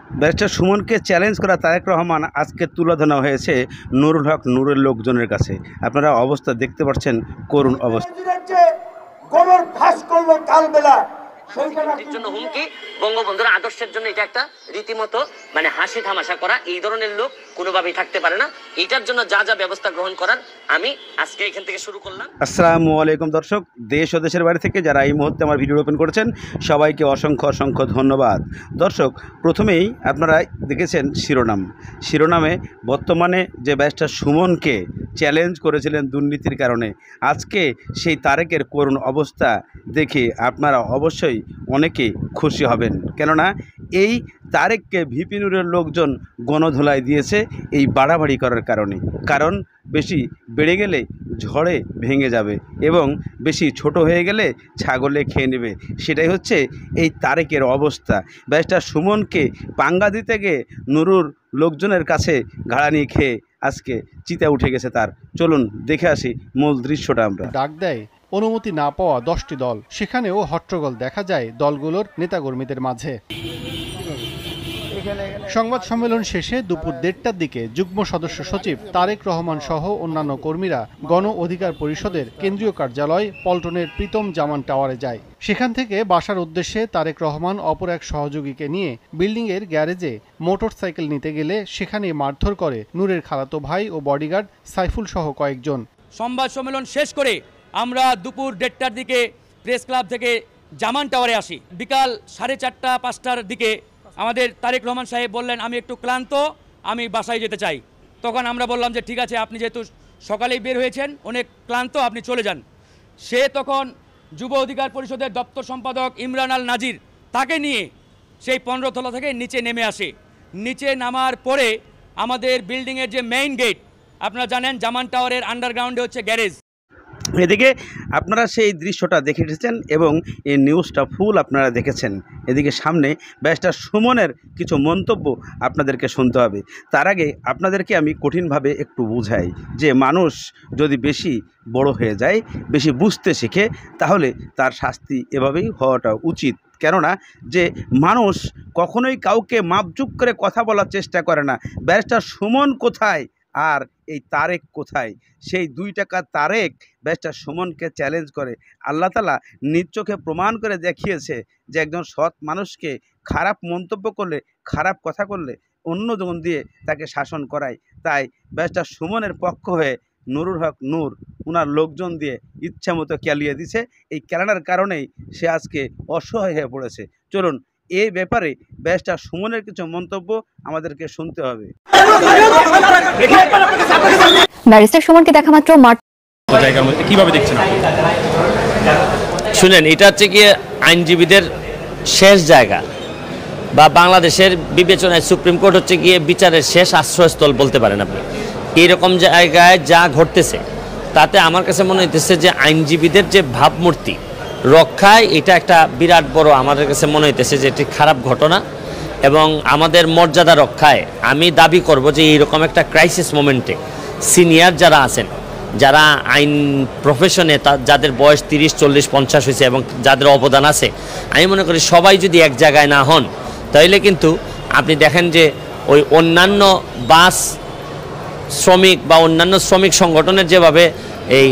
Barrister সুমনকে challenge করা তারেক রহমান আজকে তুলে ধরা হয়েছে নুরুল হক নূরের লোকজনের কাছে। আপনারা অবস্থা দেখতে পাচ্ছেন, করুণ অবস্থা। জন্য হুমকি, বঙ্গবন্ধুর আদর্শের জন্য এটা একটা রীতিমতো মানে হাসি তামাশা করা, এই ধরনের লোক কোনোভাবেই থাকতে পারে না। এটার জন্য যা যা ব্যবস্থা গ্রহণ করার আমি আজকে এখান থেকে শুরু করলাম। আসসালামু আলাইকুম দর্শক, দেশ ও দেশের বাইরে থেকে যারা এই মুহূর্তে আমার ভিডিও ওপেন করেছেন সবাইকে অসংখ্য অসংখ্য ধন্যবাদ। দর্শক, প্রথমেই আপনারা দেখেছেন শিরোনামে বর্তমানে যে ব্যারিস্টার সুমনকে চ্যালেঞ্জ করেছিলেন দুর্নীতির কারণে, আজকে সেই তারেকের করুণ অবস্থা দেখে আপনারা অবশ্যই অনেকে খুশি হবেন। কেননা এই তারেককে ভিপি নুরের লোকজন গণধোলাই দিয়েছে এই বাড়াবাড়ি করার কারণে। কারণ বেশি বেড়ে গেলে ঝড়ে ভেঙে যাবে এবং বেশি ছোট হয়ে গেলে ছাগলে খেয়ে নেবে, সেটাই হচ্ছে এই তারেকের অবস্থা। ব্যারিস্টার সুমনকে পাঙ্গা দিতে গিয়ে নুরুর লোকজনের কাছে ঘাড়া নিয়ে খেয়ে আজকে চিতা উঠে গেছে তার। চলুন দেখে আসি মূল দৃশ্যটা। আমরা ডাক দেয় অনুমতি না পাওয়া 10টি দল, সেখানেও হট্টগোল দেখা যায় দলগুলোর নেতাকর্মীদের মাঝে। সংবাদ সম্মেলন শেষে দুপুর 1:30টার দিকে যুগ্ম সদস্য সচিব তারেক রহমান সহ অন্যান্য কর্মীরা গণ অধিকার পরিষদের কেন্দ্রীয় কার্যালয় পল্টনের প্রীতম জামান টাওয়ারে যায়। সেখান থেকে বাসার উদ্দেশ্যে তারেক রহমান অপর এক সহযোগীকে নিয়ে বিল্ডিংয়ের গ্যারেজে মোটরসাইকেল নিতে গেলে সেখানে মারধর করে নূরের খালাতো ভাই ও বডিগার্ড সাইফুল সহ কয়েকজন। সংবাদ সম্মেলন শেষ করে আমরা দুপুর 1:30টার দিকে প্রেস ক্লাব থেকে জামান টাওয়ারে আসি। বিকাল 4:30-5টার দিকে আমাদের তারেক রহমান সাহেব বললেন, আমি একটু ক্লান্ত, আমি বাসায় যেতে চাই। তখন আমরা বললাম যে ঠিক আছে, আপনি যেহেতু সকালেই বের হয়েছেন, অনেক ক্লান্ত, আপনি চলে যান। সে তখন যুব অধিকার পরিষদের দপ্তর সম্পাদক ইমরান আল নাজির, তাকে নিয়ে সেই 15 তলা থেকে নিচে নেমে আসে। নিচে নামার পরে আমাদের বিল্ডিংয়ের যে মেইন গেট, আপনারা জানেন জামান টাওয়ারের আন্ডারগ্রাউন্ডে হচ্ছে গ্যারেজ। এদিকে আপনারা সেই দৃশ্যটা দেখে এসেছেন এবং এই নিউজটা ফুল আপনারা দেখেছেন। এদিকে সামনে ব্যারিস্টার সুমনের কিছু মন্তব্য আপনাদেরকে শুনতে হবে। তার আগে আপনাদেরকে আমি কঠিনভাবে একটু বুঝাই যে মানুষ যদি বেশি বড় হয়ে যায়, বেশি বুঝতে শেখে, তাহলে তার শাস্তি এভাবেই হওয়াটা উচিত। কেননা যে মানুষ কখনোই কাউকে মাপজুক করে কথা বলার চেষ্টা করে না। ব্যারিস্টার সুমন কোথায় আর এই তারেক কোথায়? সেই 2 টাকা তারেক ব্যারিস্টার সুমনকে চ্যালেঞ্জ করে। আল্লাহ তাআলা নিজ চোখে প্রমাণ করে দেখিয়েছে যে একজন সৎ মানুষকে খারাপ মন্তব্য করলে, খারাপ কথা করলে অন্যজন দিয়ে তাকে শাসন করায়। তাই ব্যারিস্টার সুমনের পক্ষ হয়ে নুরুল হক নূর ওনার লোকজন দিয়ে ইচ্ছামতো ক্যালিয়ে দিছে। এই ক্যালানোর কারণেই সে আজকে অসহায় হয়ে পড়েছে। চলুন এই ব্যাপারে ব্যারিস্টার সুমনের কিছু মন্তব্য আমাদেরকে শুনতে হবে। ব্যারিস্টার সুমনকে দেখা মাত্র জায়গার মধ্যে কিভাবে দেখছেন? শুনেন, এটা হচ্ছে গিয়ে আইনজীবীদের শেষ জায়গা, বা বাংলাদেশের বিবেচনায় সুপ্রিম কোর্ট হচ্ছে গিয়ে বিচারের শেষ আশ্রয়স্থল বলতে পারেন আপনি। এইরকম জায়গায় যা ঘটতেছে তাতে আমার কাছে মনে হইতেছে যে আইনজীবীদের যে ভাবমূর্তি রক্ষায় এটা একটা বিরাট বড়, আমাদের কাছে মনে হইতেছে যে এটি খারাপ ঘটনা। এবং আমাদের মর্যাদা রক্ষায় আমি দাবি করব যে এইরকম একটা ক্রাইসিস মোমেন্টে সিনিয়র যারা আছেন, যারা আইন প্রফেশনে যাদের বয়স 30, 40, 50 হয়েছে এবং যাদের অবদান আছে, আমি মনে করি সবাই যদি এক জায়গায় না হন, তাহলে কিন্তু আপনি দেখেন যে ওই অন্যান্য বাস শ্রমিক বা অন্যান্য শ্রমিক সংগঠনের যেভাবে এই।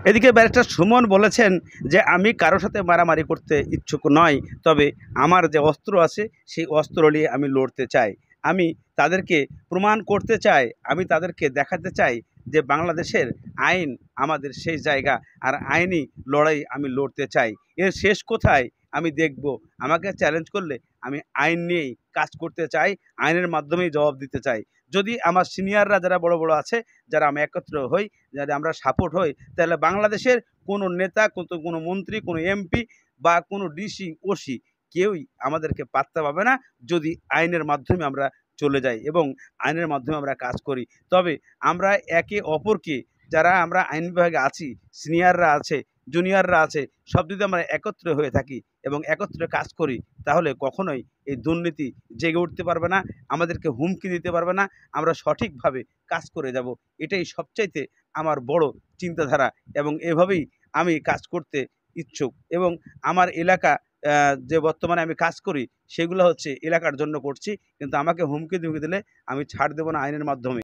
এদিকে ব্যারিস্টার সুমন বলেছেন যে আমি কারোর সাথে মারামারি করতে ইচ্ছুক নয়, তবে আমার যে অস্ত্র আছে সেই অস্ত্র নিয়ে আমি লড়তে চাই। আমি তাদেরকে প্রমাণ করতে চাই, আমি তাদেরকে দেখাতে চাই যে বাংলাদেশের আইন আমাদের শেষ জায়গা, আর আইনি লড়াই আমি লড়তে চাই। এর শেষ কোথায় আমি দেখব। আমাকে চ্যালেঞ্জ করলে আমি আইন নিয়েই কাজ করতে চাই, আইনের মাধ্যমেই জবাব দিতে চাই। যদি আমার সিনিয়ররা যারা বড় বড় আছে, যারা আমি একত্র হই, যারা আমরা সাপোর্ট হই, তাহলে বাংলাদেশের কোনো নেতা, কোনো মন্ত্রী, কোনো এমপি বা কোনো ডিসি, ওসি কেউই আমাদেরকে পাত্তা পাবে না যদি আইনের মাধ্যমে আমরা চলে যাই এবং আইনের মাধ্যমে আমরা কাজ করি। তবে আমরা একে অপরকে, যারা আমরা আইন বিভাগে আছি, সিনিয়ররা আছে, জুনিয়ররা আছে, সব যদি আমরা একত্রে হয়ে থাকি এবং একত্রে কাজ করি, তাহলে কখনোই এই দুর্নীতি জেগে উঠতে পারবে না, আমাদেরকে হুমকি দিতে পারবে না। আমরা সঠিকভাবে কাজ করে যাব, এটাই সবচাইতে আমার বড় চিন্তাধারা এবং এভাবেই আমি কাজ করতে ইচ্ছুক। এবং আমার এলাকা যে বর্তমানে আমি কাজ করি সেগুলো হচ্ছে এলাকার জন্য করছি, কিন্তু আমাকে হুমকি ধুমকি দিলে আমি ছাড় দেবো না আইনের মাধ্যমে।